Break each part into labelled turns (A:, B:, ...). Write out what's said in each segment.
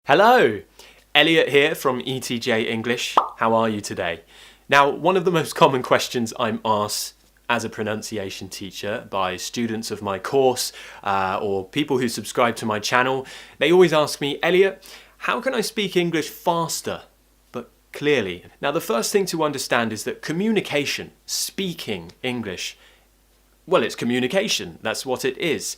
A: Hello! Elliot here from ETJ English. How are you today? Now, one of the most common questions I'm asked as a pronunciation teacher by students of my course or people who subscribe to my channel, they always ask me, Elliot, how can I speak English faster but clearly? Now, the first thing to understand is that communication, speaking English, well, it's communication. That's what it is.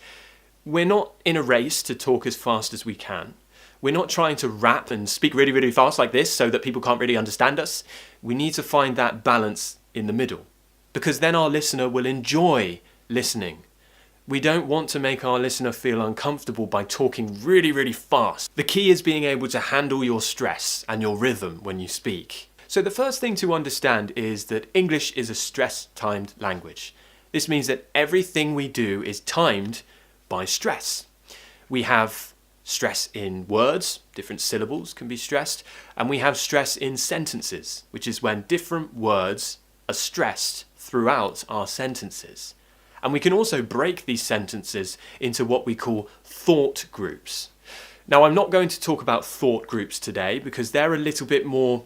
A: We're not in a race to talk as fast as we can. We're not trying to rap and speak really, really fast like this so that people can't really understand us. We need to find that balance in the middle, because then our listener will enjoy listening. We don't want to make our listener feel uncomfortable by talking really, really fast. The key is being able to handle your stress and your rhythm when you speak. So the first thing to understand is that English is a stress-timed language. This means that everything we do is timed by stress. We have stress in words, different syllables can be stressed, and we have stress in sentences, which is when different words are stressed throughout our sentences. And we can also break these sentences into what we call thought groups. Now, I'm not going to talk about thought groups today because they're a little bit more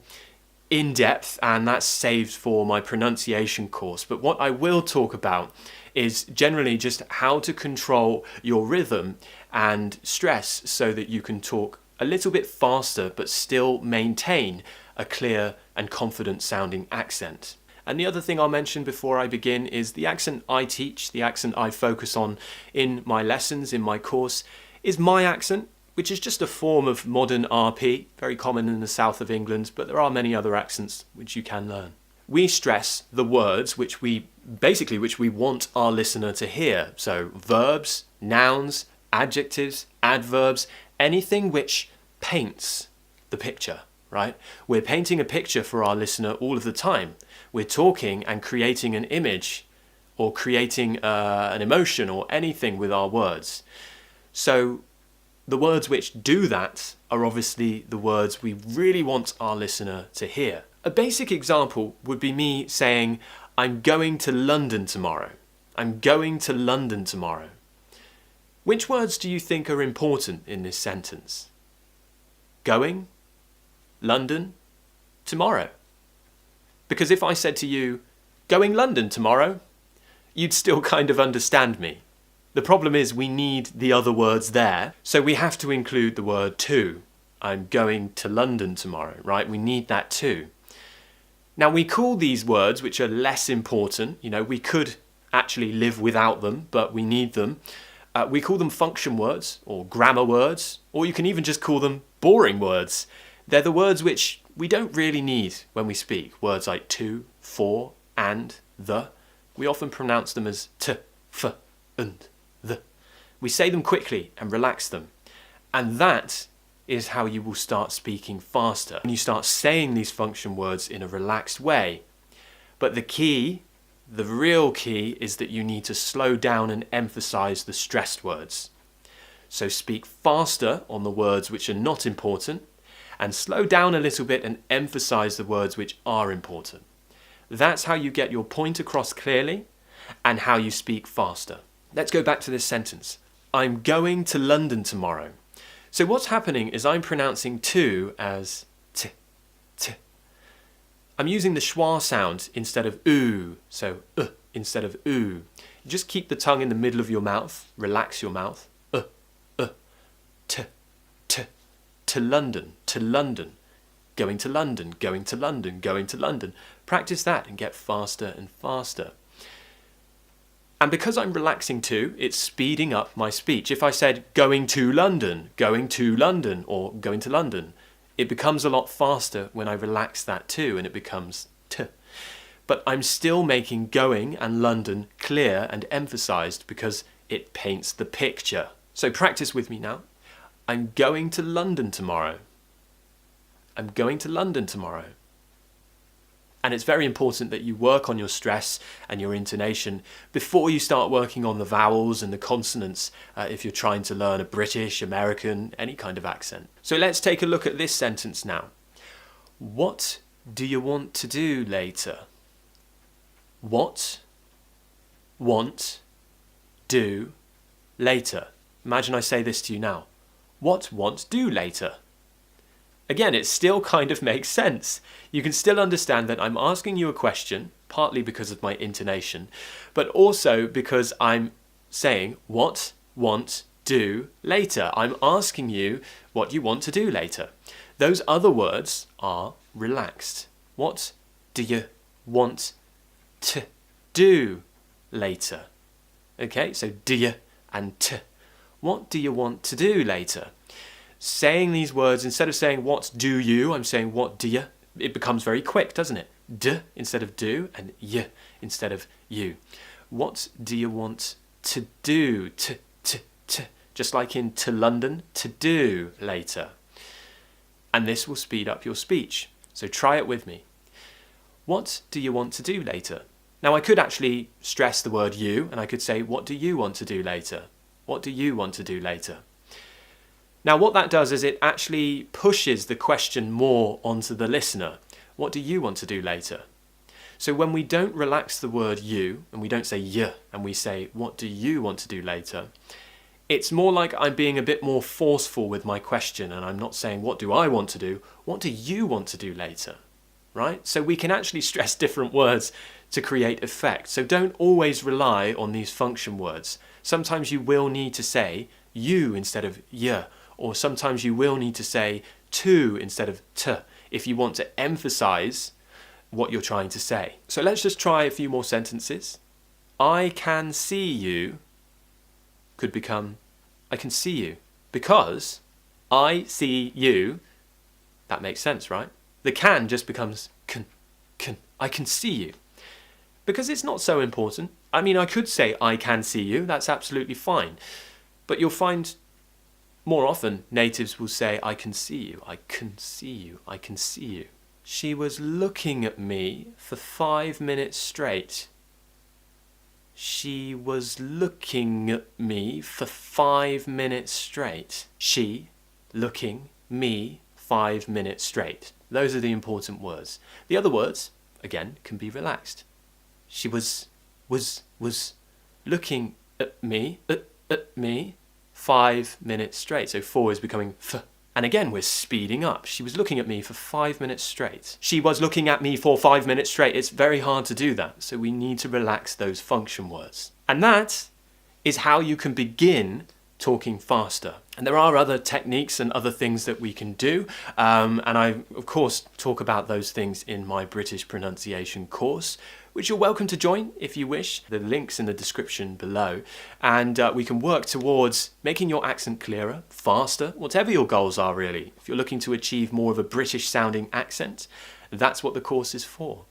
A: in-depth and that's saved for my pronunciation course. But what I will talk about is generally just how to control your rhythm and stress so that you can talk a little bit faster but still maintain a clear and confident sounding accent. And the other thing I'll mention before I begin is the accent I teach, the accent I focus on in my lessons, in my course, is my accent, which is just a form of modern RP, very common in the south of England, but there are many other accents which you can learn. We stress the words which we want our listener to hear. So verbs, nouns, adjectives, adverbs, anything which paints the picture, right? We're painting a picture for our listener all of the time. We're talking and creating an image or creating an emotion or anything with our words. So the words which do that are obviously the words we really want our listener to hear. A basic example would be me saying, I'm going to London tomorrow. I'm going to London tomorrow. Which words do you think are important in this sentence? Going, London, tomorrow. Because if I said to you, going London tomorrow, you'd still kind of understand me. The problem is we need the other words there, so we have to include the word to. I'm going to London tomorrow, right? We need that too. Now we call these words, which are less important, we could actually live without them, but we need them. We call them function words or grammar words, or you can even just call them boring words. They're the words which we don't really need when we speak. Words like to, for, and, the. We often pronounce them as t, f, and, the. We say them quickly and relax them. And that is how you will start speaking faster. And you start saying these function words in a relaxed way. But the real key is that you need to slow down and emphasize the stressed words. So speak faster on the words which are not important and slow down a little bit and emphasize the words which are important. That's how you get your point across clearly and how you speak faster. Let's go back to this sentence. I'm going to London tomorrow. So what's happening is I'm pronouncing to as t, t. I'm using the schwa sound instead of oo, so instead of oo. Just keep the tongue in the middle of your mouth, relax your mouth. T, t, to London, to London. Going to London, going to London, going to London. Practice that and get faster and faster. And because I'm relaxing to, it's speeding up my speech. If I said going to London, or going to London, it becomes a lot faster when I relax that to and it becomes t. But I'm still making going and London clear and emphasized because it paints the picture. So practice with me now. I'm going to London tomorrow. I'm going to London tomorrow. And it's very important that you work on your stress and your intonation before you start working on the vowels and the consonants if you're trying to learn a British, American, any kind of accent. So let's take a look at this sentence now. What do you want to do later? What, want, do, later. Imagine I say this to you now. What, want, do later? Again, it still kind of makes sense. You can still understand that I'm asking you a question, partly because of my intonation, but also because I'm saying what, want, do later. I'm asking you what you want to do later. Those other words are relaxed. What do you want to do later? Okay, so do you and t. What do you want to do later? Saying these words, instead of saying what do you, I'm saying what do you. It becomes very quick, doesn't it? D instead of do and y instead of you. What do you want to do? T. Just like in to London, to do later. And this will speed up your speech. So try it with me. What do you want to do later? Now I could actually stress the word you, and I could say, what do you want to do later? What do you want to do later? Now what that does is it actually pushes the question more onto the listener. What do you want to do later? So when we don't relax the word you, and we don't say y, and we say, what do you want to do later? It's more like I'm being a bit more forceful with my question, and I'm not saying, what do I want to do? What do you want to do later? Right? So we can actually stress different words to create effect. So don't always rely on these function words. Sometimes you will need to say you instead of y, or sometimes you will need to say to instead of t if you want to emphasize what you're trying to say. So let's just try a few more sentences. I can see you could become I can see you, because I see you, that makes sense, right? The can just becomes can, I can see you. Because it's not so important. I mean, I could say I can see you, that's absolutely fine. But you'll find more often natives will say I can see you, I can see you, I can see you. She was looking at me for 5 minutes straight. She was looking at me for 5 minutes straight. She, looking, me, 5 minutes straight. Those are the important words. The other words, again, can be relaxed. She was looking at me 5 minutes straight. So 4 is becoming f. And again, we're speeding up. She was looking at me for 5 minutes straight. She was looking at me for 5 minutes straight. It's very hard to do that. So we need to relax those function words. And that is how you can begin talking faster. And there are other techniques and other things that we can do. And I, of course, talk about those things in my British pronunciation course, which you're welcome to join if you wish. The link's in the description below. And we can work towards making your accent clearer, faster, whatever your goals are really. If you're looking to achieve more of a British sounding accent, that's what the course is for.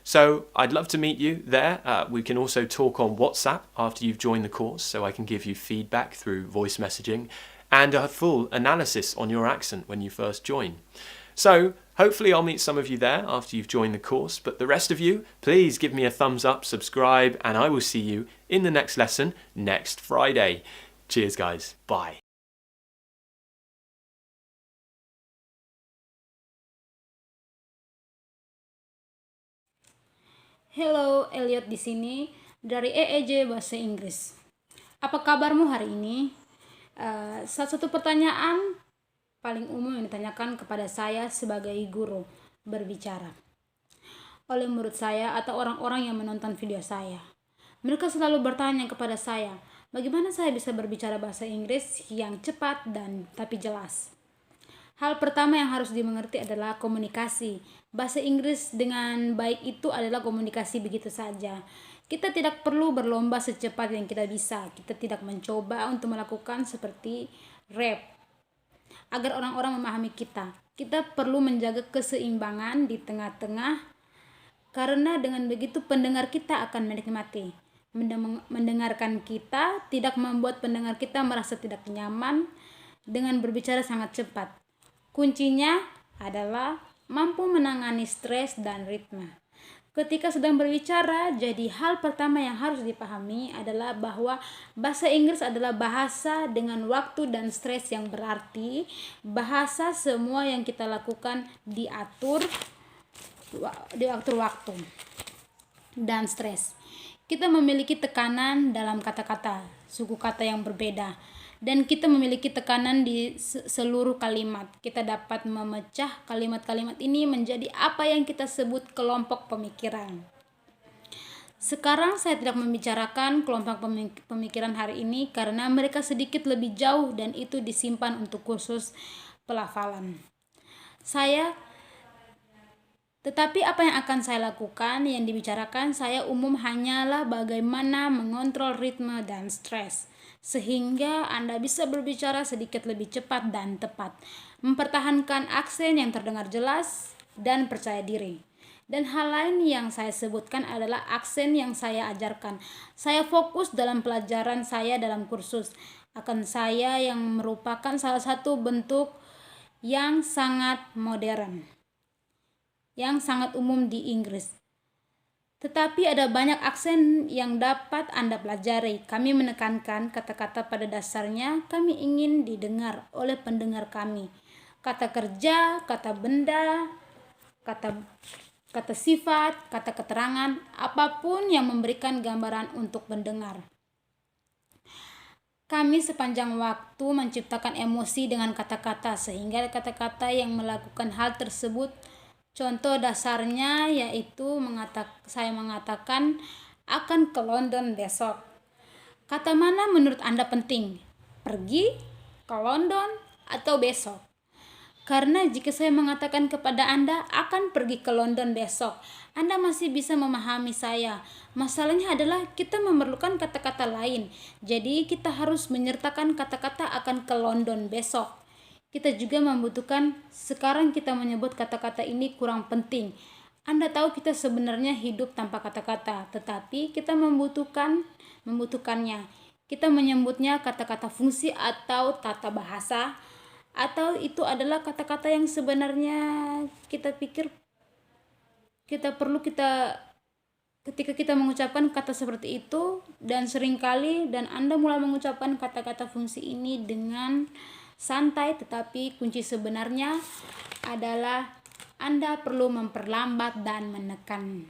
A: So I'd love to meet you there. We can also talk on WhatsApp after you've joined the course, so I can give you feedback through voice messaging and a full analysis on your accent when you first join. So hopefully I'll meet some of you there after you've joined the course, but the rest of you, please give me a thumbs up, subscribe, and I will see you in the next lesson next Friday. Cheers guys, bye.
B: Hello, Elliot di sini dari EEJ Bahasa Inggris. Apa kabarmu hari ini? Salah satu pertanyaan paling umum yang ditanyakan kepada saya sebagai guru berbicara oleh murid saya atau orang-orang yang menonton video saya. Mereka selalu bertanya kepada saya, bagaimana saya bisa berbicara bahasa Inggris yang cepat dan tapi jelas? Hal pertama yang harus dimengerti adalah komunikasi. Bahasa Inggris dengan baik itu adalah komunikasi begitu saja. Kita tidak perlu berlomba secepat yang kita bisa. Kita tidak mencoba untuk melakukan seperti rap agar orang-orang memahami kita. Kita perlu menjaga keseimbangan di tengah-tengah, karena dengan begitu pendengar kita akan menikmati. Mendengarkan kita tidak membuat pendengar kita merasa tidak nyaman dengan berbicara sangat cepat. Kuncinya adalah mampu menangani stres dan ritme. Ketika sedang berbicara, jadi hal pertama yang harus dipahami adalah bahwa bahasa Inggris adalah bahasa dengan waktu dan stres, yang berarti bahasa semua yang kita lakukan diatur waktu dan stres. Kita memiliki tekanan dalam kata-kata, suku kata yang berbeda, dan kita memiliki tekanan di seluruh kalimat. Kita dapat memecah kalimat-kalimat ini menjadi apa yang kita sebut kelompok pemikiran. Sekarang saya tidak membicarakan kelompok pemikiran hari ini karena mereka sedikit lebih jauh dan itu disimpan untuk kursus pelafalan. Tetapi apa yang akan saya lakukan, yang dibicarakan saya umum hanyalah bagaimana mengontrol ritme dan stres, sehingga Anda bisa berbicara sedikit lebih cepat dan tepat, mempertahankan aksen yang terdengar jelas dan percaya diri. Dan hal lain yang saya sebutkan adalah aksen yang saya ajarkan. Saya fokus dalam pelajaran saya dalam kursus akan saya yang merupakan salah satu bentuk yang sangat modern, yang sangat umum di Inggris. Tetapi ada banyak aksen yang dapat Anda pelajari. Kami menekankan kata-kata pada dasarnya kami ingin didengar oleh pendengar kami. Kata kerja, kata benda, kata sifat, kata keterangan, apapun yang memberikan gambaran untuk pendengar. Kami sepanjang waktu menciptakan emosi dengan kata-kata sehingga kata-kata yang melakukan hal tersebut, contoh dasarnya yaitu saya mengatakan akan ke London besok. Kata mana menurut Anda penting? Pergi, ke London, atau besok? Karena jika saya mengatakan kepada Anda akan pergi ke London besok, Anda masih bisa memahami saya. Masalahnya adalah kita memerlukan kata-kata lain. Jadi kita harus menyertakan kata-kata akan ke London besok. Kita juga membutuhkan, sekarang kita menyebut kata-kata ini kurang penting. Anda tahu kita sebenarnya hidup tanpa kata-kata, tetapi kita membutuhkannya. Kita menyebutnya kata-kata fungsi atau tata bahasa, atau itu adalah kata-kata yang sebenarnya kita pikir ketika kita mengucapkan kata seperti itu, dan seringkali Anda mulai mengucapkan kata-kata fungsi ini dengan santai, tetapi kunci sebenarnya adalah Anda perlu memperlambat dan menekan.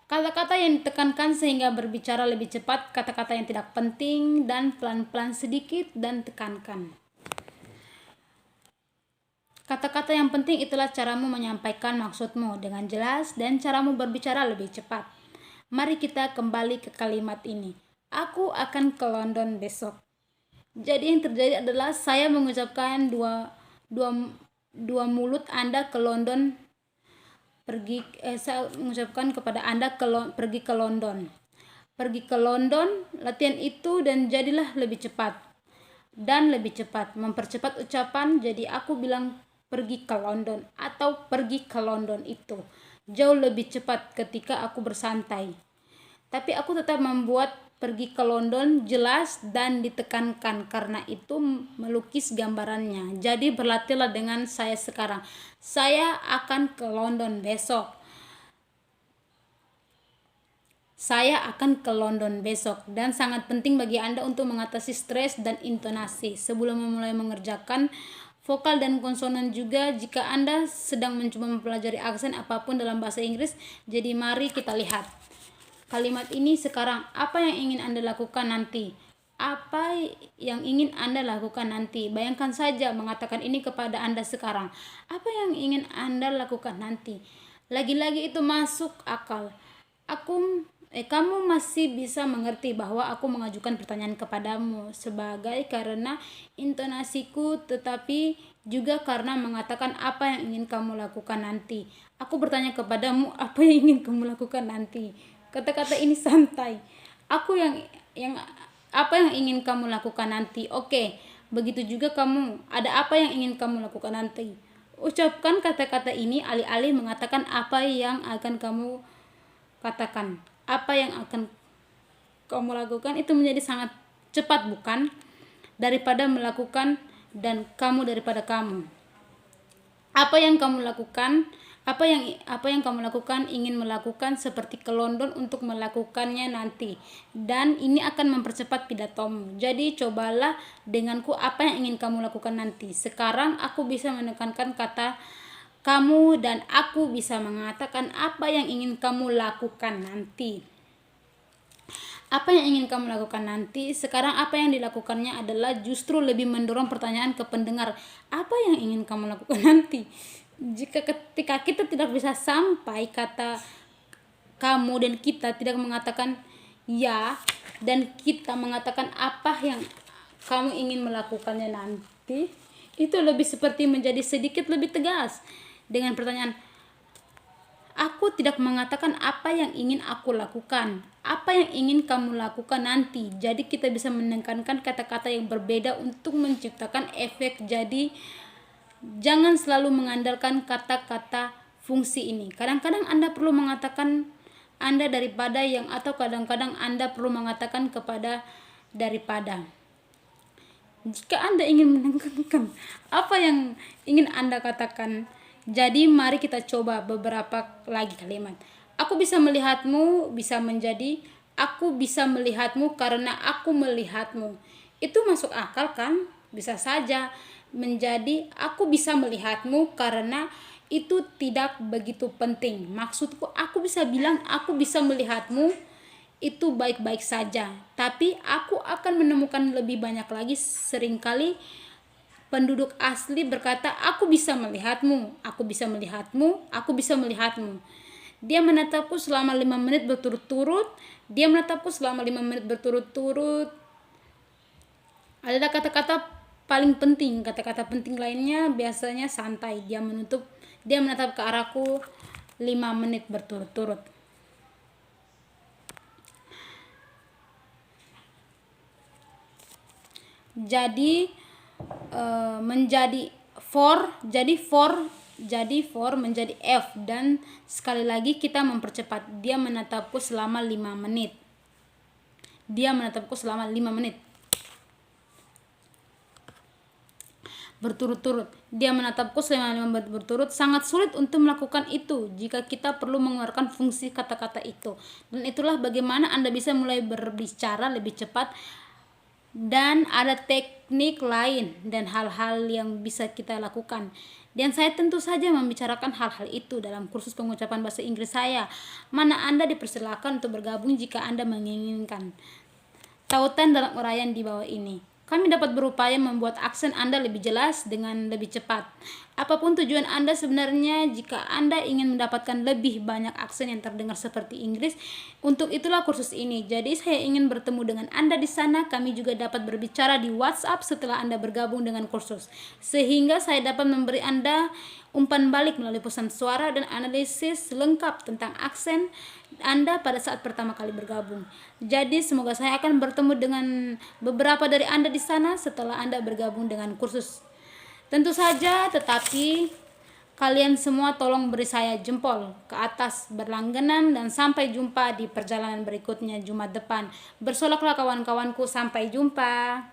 B: Kata-kata yang ditekankan sehingga berbicara lebih cepat, kata-kata yang tidak penting dan pelan-pelan sedikit dan tekankan. Kata-kata yang penting itulah caramu menyampaikan maksudmu dengan jelas dan caramu berbicara lebih cepat. Mari kita kembali ke kalimat ini. Aku akan ke London besok. Jadi yang terjadi adalah saya mengucapkan dua mulut Anda ke London. Saya mengucapkan kepada Anda pergi ke London. Pergi ke London, latihan itu dan jadilah lebih cepat. Dan lebih cepat, mempercepat ucapan, jadi aku bilang pergi ke London atau pergi ke London itu jauh lebih cepat ketika aku bersantai. Tapi aku tetap membuat pergi ke London jelas dan ditekankan karena itu melukis gambarannya. Jadi berlatihlah dengan saya sekarang. Saya akan ke London besok. Saya akan ke London besok, dan sangat penting bagi Anda untuk mengatasi stres dan intonasi sebelum memulai mengerjakan vokal dan konsonan juga jika Anda sedang mencoba mempelajari aksen apapun dalam bahasa Inggris. Jadi mari kita lihat kalimat ini sekarang. Apa yang ingin Anda lakukan nanti? Apa yang ingin Anda lakukan nanti? Bayangkan saja mengatakan ini kepada Anda sekarang. Apa yang ingin Anda lakukan nanti? Lagi-lagi itu masuk akal. Kamu masih bisa mengerti bahwa aku mengajukan pertanyaan kepadamu sebagai karena intonasiku, tetapi juga karena mengatakan apa yang ingin kamu lakukan nanti. Aku bertanya kepadamu apa yang ingin kamu lakukan nanti. Kata-kata ini santai. Apa yang ingin kamu lakukan nanti? Oke, begitu juga kamu. Ada apa yang ingin kamu lakukan nanti? Ucapkan kata-kata ini alih-alih mengatakan apa yang akan kamu katakan. Apa yang akan kamu lakukan itu menjadi sangat cepat, bukan? Daripada melakukan dan kamu daripada kamu. Apa yang kamu lakukan? Apa yang kamu lakukan, ingin melakukan seperti ke London untuk melakukannya nanti. Dan ini akan mempercepat pidatomu. Jadi cobalah denganku apa yang ingin kamu lakukan nanti. Sekarang aku bisa menekankan kata kamu dan aku bisa mengatakan apa yang ingin kamu lakukan nanti. Apa yang ingin kamu lakukan nanti? Sekarang apa yang dilakukannya adalah justru lebih mendorong pertanyaan ke pendengar. Apa yang ingin kamu lakukan nanti? Jika ketika kita tidak bisa sampai kata kamu dan kita tidak mengatakan ya, dan kita mengatakan apa yang kamu ingin melakukannya nanti, itu lebih seperti menjadi sedikit lebih tegas dengan pertanyaan, aku tidak mengatakan apa yang ingin aku lakukan, apa yang ingin kamu lakukan nanti. Jadi kita bisa menekankan kata-kata yang berbeda untuk menciptakan efek. Jadi jangan selalu mengandalkan kata-kata fungsi ini. Kadang-kadang Anda perlu mengatakan Anda daripada yang, atau kadang-kadang Anda perlu mengatakan kepada daripada. Jika Anda ingin menekankan apa yang ingin Anda katakan, jadi mari kita coba beberapa lagi kalimat. Aku bisa melihatmu bisa menjadi aku bisa melihatmu karena aku melihatmu. Itu masuk akal kan? Bisa saja menjadi aku bisa melihatmu karena itu tidak begitu penting. Maksudku, aku bisa bilang aku bisa melihatmu itu baik-baik saja, tapi aku akan menemukan lebih banyak lagi. Seringkali penduduk asli berkata, aku bisa melihatmu, aku bisa melihatmu, aku bisa melihatmu. Dia menatapku selama 5 menit berturut-turut. Dia menatapku selama 5 menit berturut-turut. Ada kata-kata paling penting. Kata-kata penting lainnya biasanya santai. Dia menatap ke arahku 5 menit berturut-turut. Jadi menjadi for menjadi F, dan sekali lagi kita mempercepat. Dia menatapku selama 5 menit. Dia menatapku selama 5 menit berturut-turut. Dia menatapku selama 5 menit berturut. Sangat sulit untuk melakukan itu jika kita perlu mengeluarkan fungsi kata-kata itu. Dan itulah bagaimana Anda bisa mulai berbicara lebih cepat. Dan ada teknik lain dan hal-hal yang bisa kita lakukan. Dan saya tentu saja membicarakan hal-hal itu dalam kursus pengucapan bahasa Inggris saya. Mana Anda dipersilakan untuk bergabung jika Anda menginginkan. Tautan dalam uraian di bawah ini. Kami dapat berupaya membuat aksen Anda lebih jelas dengan lebih cepat. Apapun tujuan Anda sebenarnya, jika Anda ingin mendapatkan lebih banyak aksen yang terdengar seperti Inggris, untuk itulah kursus ini. Jadi saya ingin bertemu dengan Anda di sana. Kami juga dapat berbicara di WhatsApp setelah Anda bergabung dengan kursus, sehingga saya dapat memberi Anda umpan balik melalui pesan suara dan analisis lengkap tentang aksen Anda pada saat pertama kali bergabung. Jadi semoga saya akan bertemu dengan beberapa dari Anda di sana setelah Anda bergabung dengan kursus. Tentu saja, tetapi kalian semua tolong beri saya jempol ke atas berlangganan, dan sampai jumpa di perjalanan berikutnya Jumat depan. Bersoloklah kawan-kawanku, sampai jumpa.